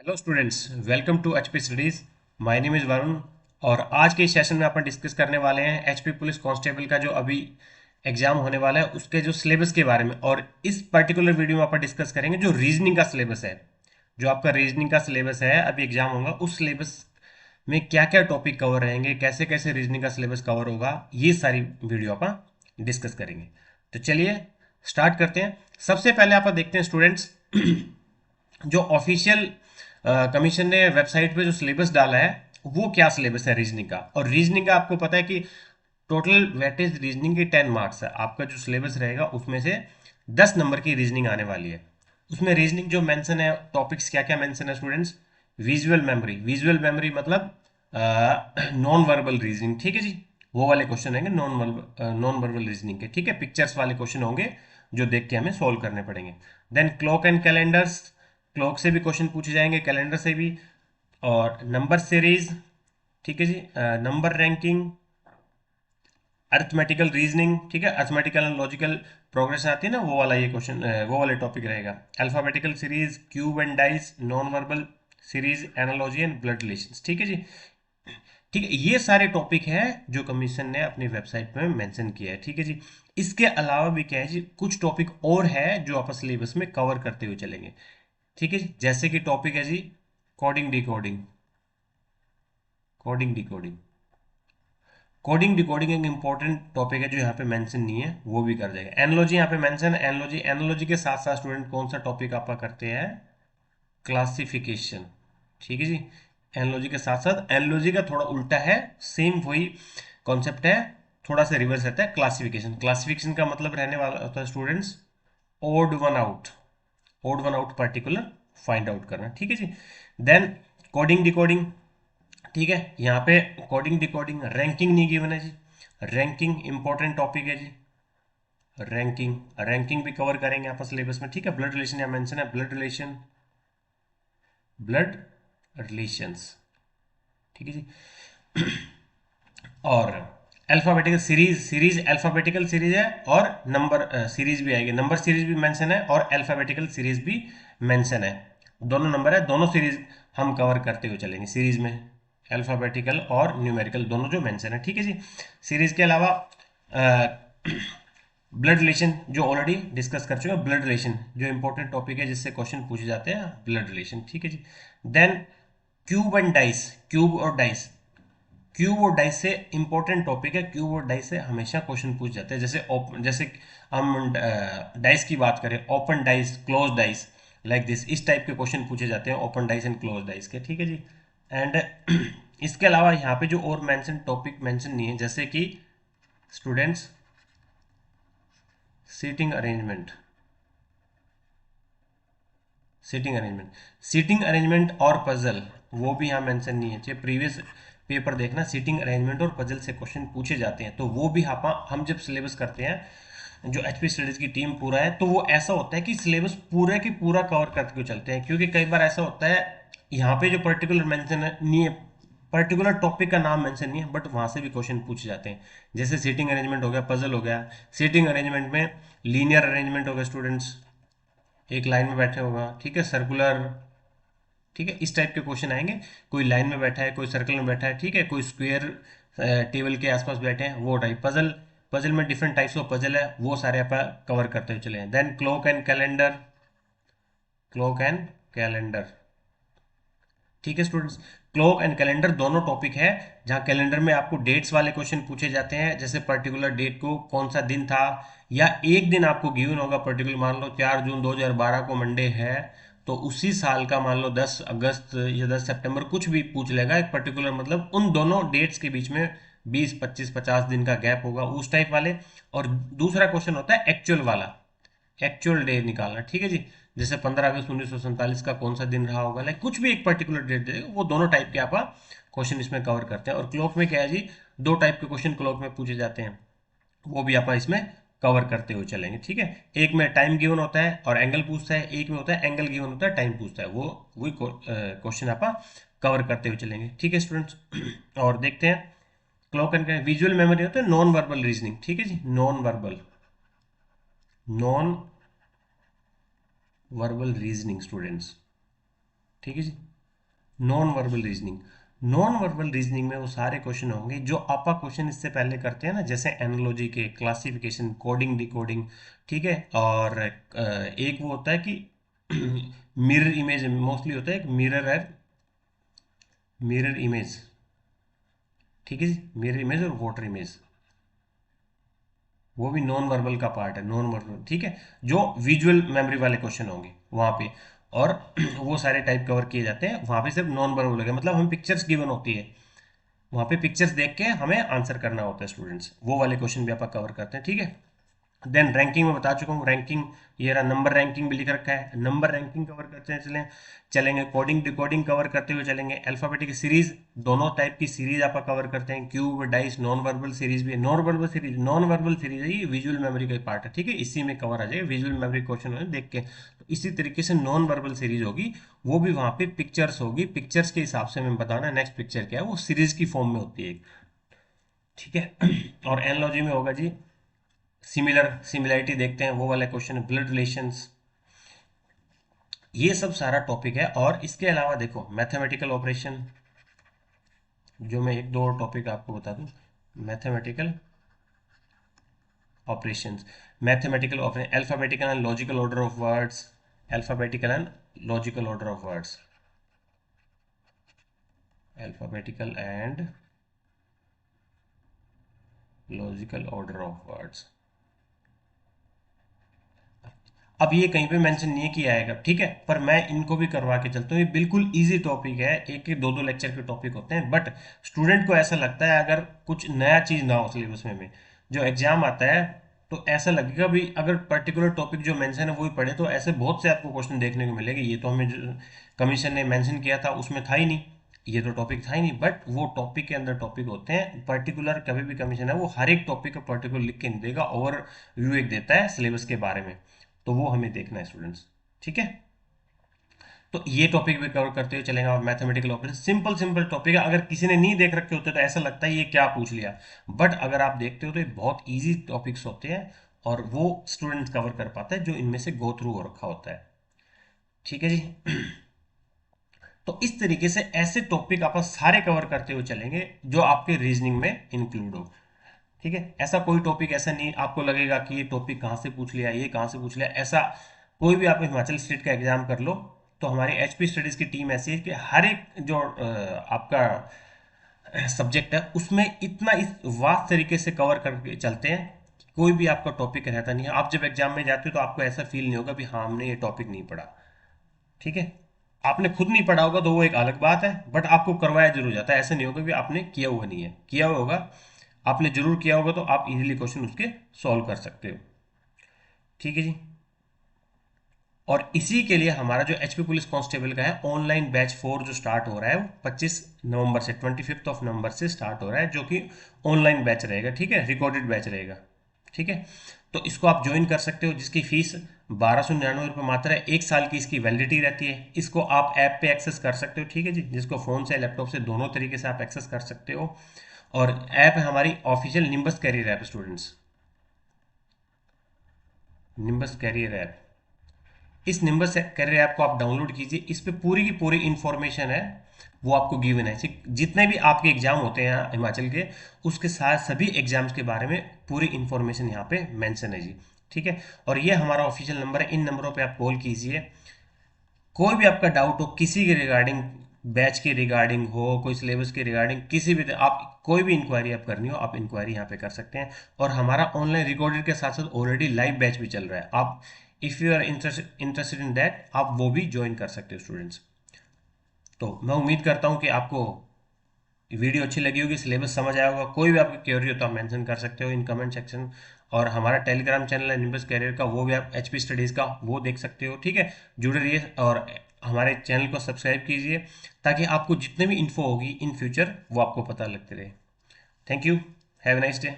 Hello students, welcome to HP studies. My name is Varun. और आज के सेशन में अपन डिस्कस करने वाले हैं एचपी पुलिस कांस्टेबल का जो अभी एग्जाम होने वाला है उसके जो सिलेबस के बारे में। और इस पर्टिकुलर वीडियो में अपन डिस्कस करेंगे जो रीजनिंग का सिलेबस है। जो आपका रीजनिंग का सिलेबस है, अभी एग्जाम होगा उस सिलेबस में क्या क्या टॉपिक कवर रहेंगे, कैसे कैसे रीजनिंग का सिलेबस कवर होगा, ये सारी वीडियो अपन डिस्कस करेंगे। तो चलिए स्टार्ट करते हैं। सबसे पहले अपन देखते हैं स्टूडेंट्स, जो ऑफिशियल कमीशन ने वेबसाइट पे जो सिलेबस डाला है वो क्या सिलेबस है रीजनिंग का। और रीजनिंग का आपको पता है कि टोटल वेटेज रीजनिंग के 10 मार्क्स है। आपका जो सिलेबस रहेगा उसमें से 10 नंबर की रीजनिंग आने वाली है। उसमें रीजनिंग जो मेंशन है, टॉपिक्स क्या क्या मेंशन है students. Visual memory, visual memory मतलब नॉन वर्बल रीजनिंग, ठीक है जी। वो वाले क्वेश्चन होंगे नॉन वर्बल रीजनिंग के, ठीक है। पिक्चर्स वाले क्वेश्चन होंगे जो देख के हमें सोल्व करने पड़ेंगे। Then clock and calendars, clock से भी क्वेश्चन पूछे जाएंगे, कैलेंडर से भी। और नंबर सीरीज, ठीक है जी। नंबर रैंकिंग, अर्थमेटिकल रीजनिंग, ठीक है। अर्थमेटिकल एंड लॉजिकल प्रोग्रेशन आती है ना, वो वाला ये क्वेश्चन, वो वाले टॉपिक रहेगा। Alphabetical series, cube and dice, non verbal series, analogy and blood relations, ठीक है जी। ठीक है, ये सारे टॉपिक हैं जो कमीशन ने अपनी वेबसाइट में मेंशन किया है, ठीक है जी। इसके अलावा भी क्या है जी, कुछ टॉपिक और है जो आप सिलेबस में कवर करते हुए चलेंगे, ठीक है जी। जैसे कि टॉपिक है जी coding decoding, coding decoding. Coding decoding एक इंपॉर्टेंट टॉपिक है जो यहाँ पे मेंशन नहीं है, वो भी कर जाएगा। एनालॉजी यहाँ पे मेंशन है, एनालॉजी, एनालॉजी के साथ साथ स्टूडेंट कौन सा टॉपिक आपका करते हैं, क्लासिफिकेशन, ठीक है जी। एनालॉजी के साथ साथ, एनालॉजी का थोड़ा उल्टा है, सेम वही कॉन्सेप्ट है, थोड़ा सा रिवर्स रहता है। क्लासिफिकेशन, क्लासिफिकेशन का मतलब रहने वाला होता है students odd one out, odd one out particular find out करना, ठीक है जी। देन कोडिंग डिकोडिंग, ठीक है। यहाँ पे कोडिंग डिकोडिंग रैंकिंग नहीं गिवन है जी। रैंकिंग इंपॉर्टेंट टॉपिक है जी। रैंकिंग, रैंकिंग भी कवर करेंगे आप सिलेबस में, ठीक है। ब्लड रिलेशन यहाँ मेंशन है, ब्लड रिलेशन, ब्लड रिलेशंस, ठीक है जी। और alphabetical series, series alphabetical series है और नंबर सीरीज भी आएगी। नंबर सीरीज भी मेंशन है और अल्फाबेटिकल सीरीज भी मेंशन है। दोनों नंबर है, दोनों सीरीज हम कवर करते हुए चलेंगे सीरीज में। अल्फाबेटिकल और न्यूमेरिकल दोनों जो मेंशन है, ठीक है जी। सीरीज के अलावा ब्लड रिलेशन जो ऑलरेडी डिस्कस कर चुके हैं, ब्लड रिलेशन जो इंपॉर्टेंट टॉपिक है जिससे क्वेश्चन पूछे जाते हैं, ब्लड रिलेशन, ठीक है जी। Then cube and dice, cube और डाइस, क्यूब और डाइस से इंपॉर्टेंट टॉपिक है। क्यूब और डाइस से हमेशा क्वेश्चन पूछ जाते हैं। जैसे हम डाइस की बात करें, open dice, close dice, like this, इस टाइप के क्वेश्चन पूछे जाते हैं open dice and close dice के, ठीक है जी। एंड इसके अलावा यहाँ पे जो और मेंशन टॉपिक मेंशन नहीं है, जैसे कि students seating arrangement, seating arrangement, seating arrangement और पजल, वो भी यहाँ मेंशन नहीं है। चाहे प्रीवियस पेपर देखना, सीटिंग अरेंजमेंट और पजल से क्वेश्चन पूछे जाते हैं। तो वो भी हम जब सिलेबस करते हैं, जो एचपी स्टडीज की टीम पूरा है, तो वो ऐसा होता है कि सिलेबस पूरे की पूरा कवर करते हुए चलते हैं। क्योंकि कई बार ऐसा होता है यहाँ पे जो पर्टिकुलर मेंशन है नहीं है, पर्टिकुलर टॉपिक का नाम मेंशन नहीं है, बट वहां से भी क्वेश्चन पूछे जाते हैं। जैसे सीटिंग अरेंजमेंट हो गया, पजल हो गया। सीटिंग अरेंजमेंट में लीनियर अरेंजमेंट हो गया, स्टूडेंट्स एक लाइन में बैठे होगा, ठीक है, सर्कुलर, ठीक है, इस टाइप के क्वेश्चन आएंगे। कोई लाइन में बैठा है, कोई सर्कल में बैठा है, ठीक है, कोई स्क्वायर टेबल के आसपास बैठे हैं, वो टाइप। पजल, पजल में डिफरेंट टाइप्स ऑफ पजल है, वो सारे आप कवर करते हुए चले हैं। Then clock and calendar, clock and calendar, ठीक है स्टूडेंट्स। क्लॉक एंड कैलेंडर दोनों टॉपिक है, जहां कैलेंडर में आपको डेट्स वाले क्वेश्चन पूछे जाते हैं। जैसे पर्टिकुलर डेट को कौन सा दिन था, या एक दिन आपको गिवन होगा पर्टिकुलर, मान लो 4 जून 2012 को मंडे है, तो उसी साल का मान लो 10 अगस्त या 10 सितंबर, कुछ भी पूछ लेगा एक पर्टिकुलर, मतलब उन दोनों डेट्स के बीच में 20 25 50 दिन का गैप होगा, उस टाइप वाले। और दूसरा क्वेश्चन होता है एक्चुअल वाला, एक्चुअल डे निकालना, ठीक है जी। जैसे 15 अगस्त 1947 का कौन सा दिन रहा होगा, लाइक कुछ भी एक पर्टिकुलर डेट देगा, वो दोनों टाइप के आप क्वेश्चन इसमें कवर करते हैं। और क्लॉक में क्या है जी, दो टाइप के क्वेश्चन क्लॉक में पूछे जाते हैं, वो भी आप इसमें कवर करते हुए चलेंगे, ठीक है। एक में टाइम गिवन होता है और एंगल पूछता है, एक में होता है एंगल गिवन होता है, टाइम पूछता है, वो वही क्वेश्चन आप कवर करते हुए चलेंगे, ठीक है स्टूडेंट्स। और देखते हैं क्लॉक एंड विजुअल मेमोरी होता है, नॉन वर्बल रीजनिंग, ठीक है जी। Non verbal, non verbal reasoning students, ठीक है जी। Non verbal reasoning, non verbal reasoning में वो सारे क्वेश्चन होंगे जो आपा क्वेश्चन इससे पहले करते हैं ना, जैसे एनालॉजी के, क्लासिफिकेशन, कोडिंग, डिकोडिंग, ठीक है। और एक वो होता है कि मिरर इमेज, मोस्टली होता है एक मिरर है, मिरर इमेज, ठीक है जी, मिरर इमेज और वाटर इमेज, वो भी नॉन वर्बल का पार्ट है, नॉन वर्बल, ठीक है। जो विजुअल मेमोरी वाले क्वेश्चन होंगे वहां पे, और वो सारे टाइप कवर किए जाते हैं वहां पे, सिर्फ नॉन वर्बल होगा, मतलब हम पिक्चर्स गिवन होती है, वहां पे पिक्चर्स देख के हमें आंसर करना होता है स्टूडेंट्स, वो वाले क्वेश्चन भी आप कवर करते हैं, ठीक है। देन रैंकिंग में बता चुका हूँ, रैंकिंग ये रहा, नंबर रैंकिंग भी लिख रखा है, नंबर रैंकिंग कवर करते हैं चलेंगे, कोडिंग डिकोडिंग कवर करते हुए चलेंगे, अल्फाबेटिक सीरीज, दोनों टाइप की सीरीज आप कवर करते हैं, cube, dice, non verbal series भी है, non verbal series, non verbal series है ये विजुअल मेमोरी का पार्ट है, ठीक है, इसी में कवर आ जाएगा, विजुअल मेमोरी क्वेश्चन देख के। तो इसी तरीके से नॉन वर्बल सीरीज होगी, वो भी वहां पे पिक्चर्स होगी, पिक्चर्स के हिसाब से मैं बताना नेक्स्ट पिक्चर क्या है, वो सीरीज की फॉर्म में होती है, ठीक है। और एनालॉजी में होगा जी, सिमिलरिटी देखते हैं, वो वाला क्वेश्चन है, ब्लड रिलेशंस, ये सब सारा टॉपिक है। और इसके अलावा देखो मैथमेटिकल ऑपरेशन, जो मैं एक दो और टॉपिक आपको बता दूं, mathematical operations, mathematical operation, alphabetical and logical order of words, alphabetical and logical order of words, alphabetical and logical order of words. अब ये कहीं पे मेंशन नहीं है कि आएगा, ठीक है, पर मैं इनको भी करवा के चलता हूँ, ये बिल्कुल इजी टॉपिक है, एक एक दो दो लेक्चर के टॉपिक होते हैं, बट स्टूडेंट को ऐसा लगता है अगर कुछ नया चीज ना हो सिलेबस में जो एग्जाम आता है, तो ऐसा लगेगा भी अगर पर्टिकुलर टॉपिक जो मेंशन है वही पढ़े, तो ऐसे बहुत से आपको क्वेश्चन देखने को मिलेंगे, ये तो हमें कमीशन ने मेंशन किया था उसमें था ही नहीं, ये तो टॉपिक था ही नहीं, बट वो टॉपिक के अंदर टॉपिक होते हैं पर्टिकुलर, कभी भी कमीशन है वो हर एक टॉपिक का पर्टिकुलर लिख के नहीं देगा, ओवर व्यू एक देता है सिलेबस के बारे में, तो वो हमें देखना है स्टूडेंट्स, ठीक है। तो ये टॉपिक भी कवर करते हुए चलेंगे, और mathematical operation simple simple topic है, अगर किसी ने नहीं देख रखे होते तो ऐसा लगता है ये क्या पूछ लिया, बट अगर आप देखते हो तो ये बहुत इजी टॉपिक्स होते हैं, और वो स्टूडेंट कवर कर पाता है जो इनमें से गो थ्रू हो रखा होता है, ठीक है जी। तो इस तरीके से ऐसे टॉपिक आप सारे कवर करते हुए चलेंगे जो आपके रीजनिंग में इंक्लूड हो, ठीक है। ऐसा कोई टॉपिक ऐसा नहीं आपको लगेगा कि ये टॉपिक कहाँ से पूछ लिया, ये कहाँ से पूछ लिया, ऐसा कोई भी आप हिमाचल स्टेट का एग्जाम कर लो, तो हमारी एचपी स्टडीज की टीम ऐसी है कि हर एक जो आपका सब्जेक्ट है उसमें इतना इस वास्ट तरीके से कवर करके चलते हैं कि कोई भी आपका टॉपिक रहता नहीं है, आप जब एग्जाम में जाते हो तो आपको ऐसा फील नहीं होगा कि हाँ हमने ये टॉपिक नहीं पढ़ा, ठीक है। आपने खुद नहीं पढ़ा होगा तो वो एक अलग बात है, बट आपको करवाया जरूर जाता है, ऐसा नहीं होगा कि आपने किया हुआ नहीं है, किया हुआ होगा, आपने जरूर किया होगा, तो आप इजीली क्वेश्चन उसके सॉल्व कर सकते हो, ठीक है जी। और इसी के लिए हमारा जो एचपी पुलिस कांस्टेबल का है ऑनलाइन बैच 4 जो स्टार्ट हो रहा है वो 25 नवंबर से, 25 ऑफ नवंबर से स्टार्ट हो रहा है, जो कि ऑनलाइन बैच रहेगा, ठीक है, रिकॉर्डेड बैच रहेगा, ठीक है। तो इसको आप ज्वाइन कर सकते हो, जिसकी फीस 1299 रुपये मात्र है, एक साल की इसकी वैलिडिटी रहती है, इसको आप ऐप पे एक्सेस कर सकते हो, ठीक है जी, जिसको फोन से लैपटॉप से दोनों तरीके से आप एक्सेस कर सकते हो। और ऐप है हमारी official Nimbus career app students, Nimbus career app, इस निम्बस कैरियर ऐप को आप डाउनलोड कीजिए, इस पे पूरी की पूरी इंफॉर्मेशन है वो आपको गिवन है, जितने भी आपके एग्जाम होते हैं हिमाचल के, उसके साथ सभी एग्जाम्स के बारे में पूरी इंफॉर्मेशन यहाँ पे मेंशन है जी, ठीक है। और ये हमारा ऑफिशियल नंबर है, इन नंबरों पे आप कॉल कीजिए, कोई भी आपका डाउट हो किसी के रिगार्डिंग, बैच के रिगार्डिंग हो, कोई सिलेबस के रिगार्डिंग, किसी भी आप कोई भी इंक्वायरी आप करनी हो, आप इंक्वायरी यहाँ पे कर सकते हैं। और हमारा ऑनलाइन रिकॉर्डेड के साथ साथ ऑलरेडी लाइव बैच भी चल रहा है, आप if you are interested in that आप वो भी ज्वाइन कर सकते हो स्टूडेंट्स। तो मैं उम्मीद करता हूँ कि आपको वीडियो अच्छी लगी होगी, सिलेबस समझ आया होगा, कोई भी आपकी क्वेरी हो तो आप मेंशन कर सकते हो इन कमेंट सेक्शन। और हमारा टेलीग्राम चैनल है निम्बस कैरियर का, वो भी आप एचपी स्टडीज़ का वो देख सकते हो, ठीक है। जुड़े रहिए और हमारे चैनल को सब्सक्राइब कीजिए, ताकि आपको जितने भी इन्फो होगी इन फ्यूचर वो आपको पता लगते रहे। Thank you, have a nice day.